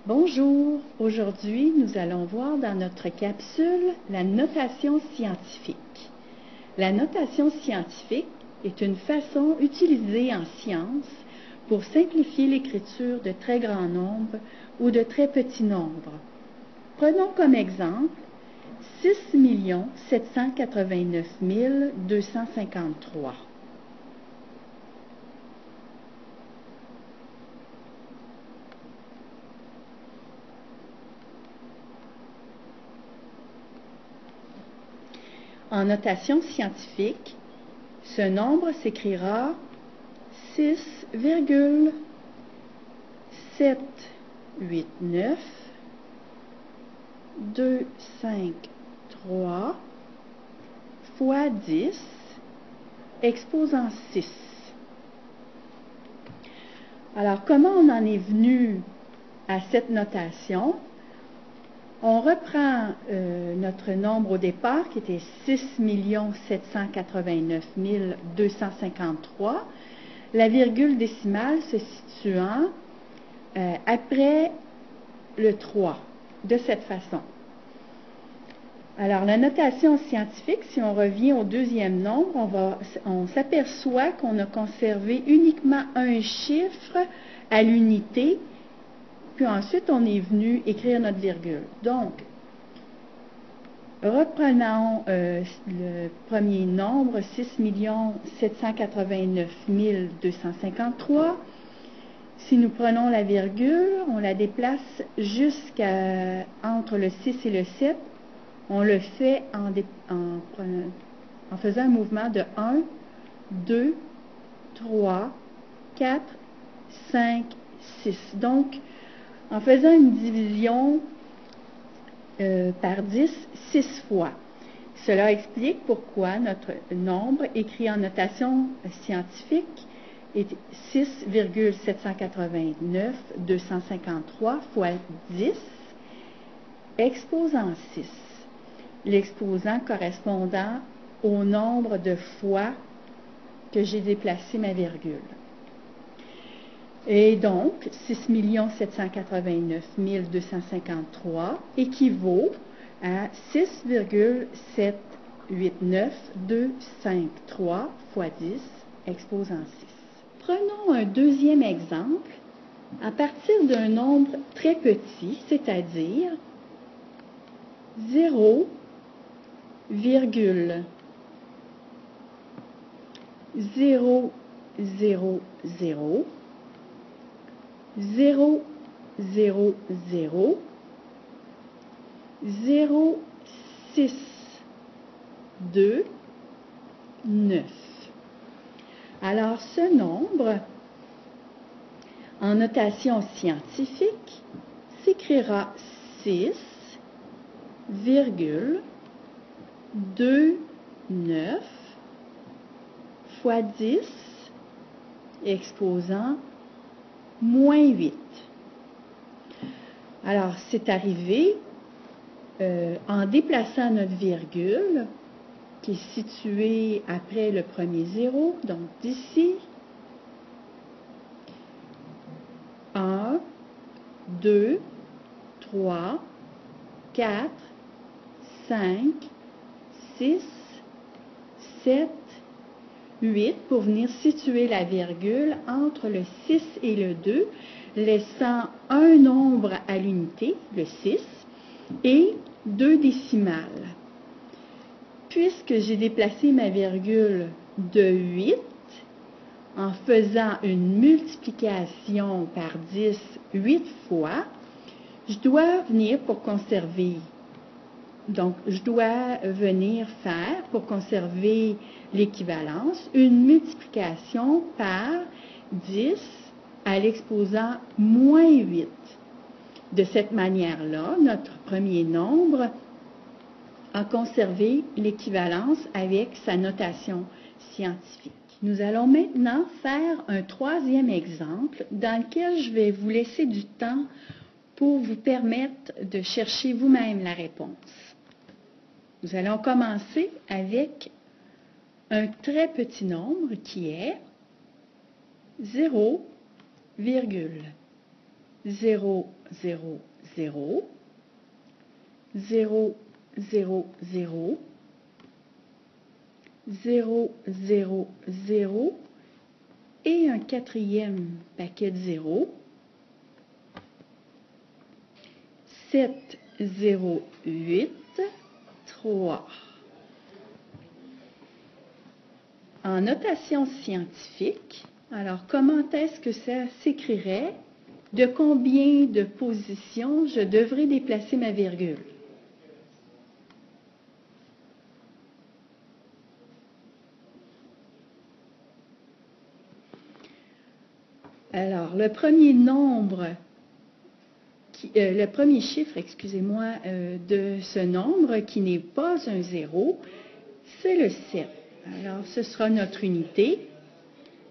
Bonjour, aujourd'hui nous allons voir dans notre capsule la notation scientifique. La notation scientifique est une façon utilisée en science pour simplifier l'écriture de très grands nombres ou de très petits nombres. Prenons comme exemple 6 789 253. En notation scientifique, ce nombre s'écrira 6,789 253 fois 10 exposant 6. Alors, comment on en est venu à cette notation? On reprend notre nombre au départ qui était 6 789 253, la virgule décimale se situant après le 3, de cette façon. Alors, la notation scientifique, si on revient au deuxième nombre, on s'aperçoit qu'on a conservé uniquement un chiffre à l'unité, puis ensuite on est venu écrire notre virgule. Donc, reprenons le premier nombre, 6 789 253. Si nous prenons la virgule, on la déplace entre le 6 et le 7. On le fait en faisant un mouvement de 1, 2, 3, 4, 5, 6. Donc, en faisant une division par 10, 6 fois. Cela explique pourquoi notre nombre écrit en notation scientifique est 6,789 253 fois 10 exposant 6. L'exposant correspondant au nombre de fois que j'ai déplacé ma virgule. Et donc, 6 789 253 équivaut à 6,789 253 fois 10 exposant 6. Prenons un deuxième exemple à partir d'un nombre très petit, c'est-à-dire 0,000 0, 0, 0, 0, 0, 0, 0, 6, 2, 9. Alors, ce nombre, en notation scientifique, s'écrira 6,29 fois 10 exposant moins 8. Alors, c'est arrivé en déplaçant notre virgule qui est située après le premier 0, donc d'ici 1, 2, 3, 4, 5, 6, 7, 8 pour venir situer la virgule entre le 6 et le 2, laissant un nombre à l'unité, le 6, et 2 décimales. Puisque j'ai déplacé ma virgule de 8, en faisant une multiplication par 10 8 fois, je dois venir pour conserver. Donc, je dois venir faire, pour conserver l'équivalence, une multiplication par 10 à l'exposant moins 8. De cette manière-là, notre premier nombre a conservé l'équivalence avec sa notation scientifique. Nous allons maintenant faire un troisième exemple dans lequel je vais vous laisser du temps pour vous permettre de chercher vous-même la réponse. Nous allons commencer avec un très petit nombre qui est 0,000 virgule, 0, 0, 0, 0, 0, 0, 0, 0, 0, et un quatrième paquet de 0, 7, 0, 8, 3. En notation scientifique, alors comment est-ce que ça s'écrirait? De combien de positions je devrais déplacer ma virgule? Alors, le premier chiffre, excusez-moi, de ce nombre qui n'est pas un 0, c'est le 7. Alors, ce sera notre unité.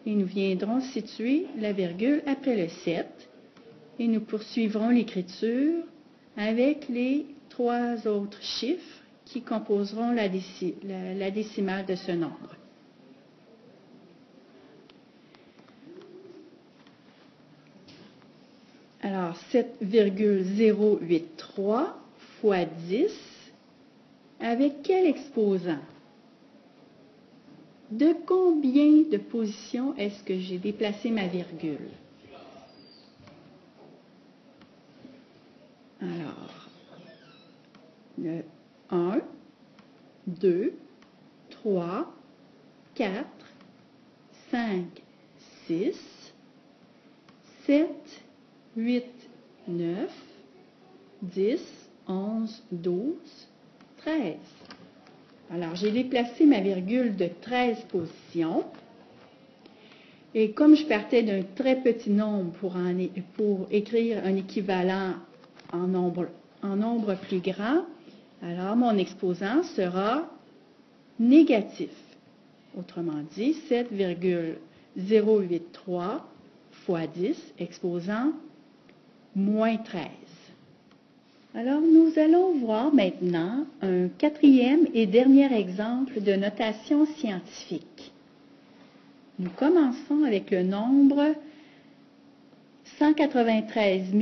Et nous viendrons situer la virgule après le 7. Et nous poursuivrons l'écriture avec les 3 autres chiffres qui composeront la décimale de ce nombre. Alors, 7,083 fois 10, avec quel exposant? De combien de positions est-ce que j'ai déplacé ma virgule? Alors, le 1, 2, 3, 4, 5, 6, 7, 8, 9, 10, 11, 12, 13. Alors, j'ai déplacé ma virgule de 13 positions. Et comme je partais d'un très petit nombre pour écrire un équivalent en nombre plus grand, alors mon exposant sera négatif. Autrement dit, 7,083 fois 10, exposant moins 13. Alors, nous allons voir maintenant un quatrième et dernier exemple de notation scientifique. Nous commençons avec le nombre 193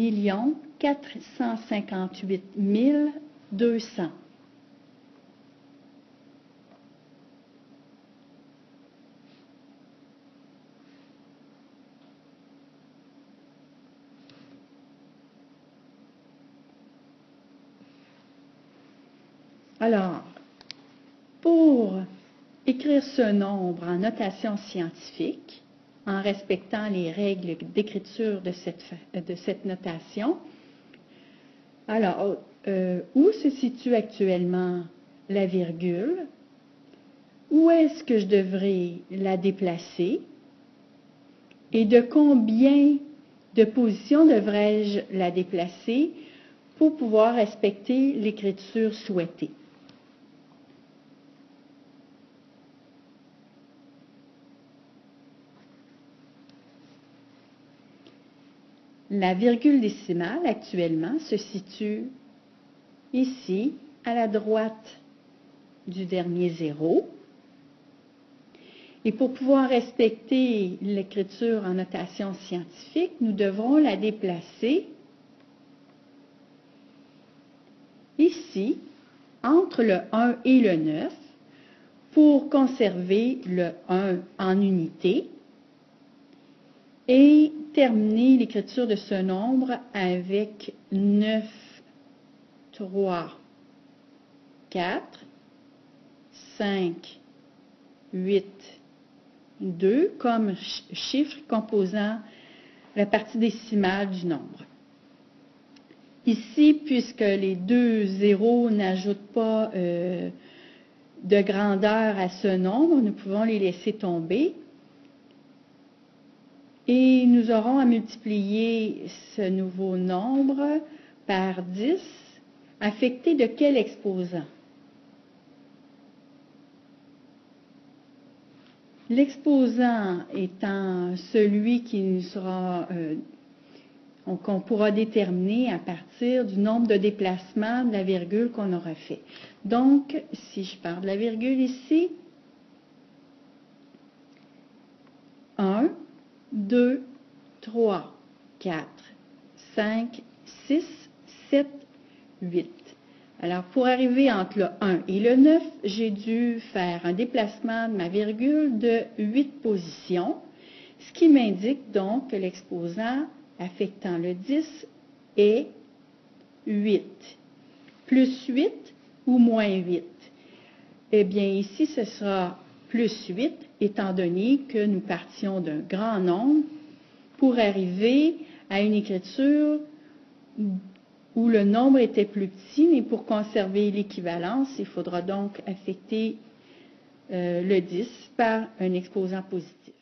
458 200. Alors, pour écrire ce nombre en notation scientifique, en respectant les règles d'écriture de cette notation, alors, où se situe actuellement la virgule? Où est-ce que je devrais la déplacer? Et de combien de positions devrais-je la déplacer pour pouvoir respecter l'écriture souhaitée? La virgule décimale actuellement se situe ici, à la droite du dernier 0. Et pour pouvoir respecter l'écriture en notation scientifique, nous devrons la déplacer ici, entre le 1 et le 9, pour conserver le 1 en unité et terminer l'écriture de ce nombre avec 9, 3, 4, 5, 8, 2 comme chiffre composant la partie décimale du nombre. Ici, puisque les deux zéros n'ajoutent pas de grandeur à ce nombre, nous pouvons les laisser tomber. Et nous aurons à multiplier ce nouveau nombre par 10, affecté de quel exposant? L'exposant étant celui qui sera, qu'on pourra déterminer à partir du nombre de déplacements de la virgule qu'on aura fait. Donc, si je pars de la virgule ici, 1, 2, 3, 4, 5, 6, 7, 8. Alors, pour arriver entre le 1 et le 9, j'ai dû faire un déplacement de ma virgule de 8 positions, ce qui m'indique donc que l'exposant affectant le 10 est 8. Plus 8 ou moins 8? Eh bien, ici, ce sera plus 8, étant donné que nous partions d'un grand nombre pour arriver à une écriture où le nombre était plus petit, mais pour conserver l'équivalence, il faudra donc affecter le 10 par un exposant positif.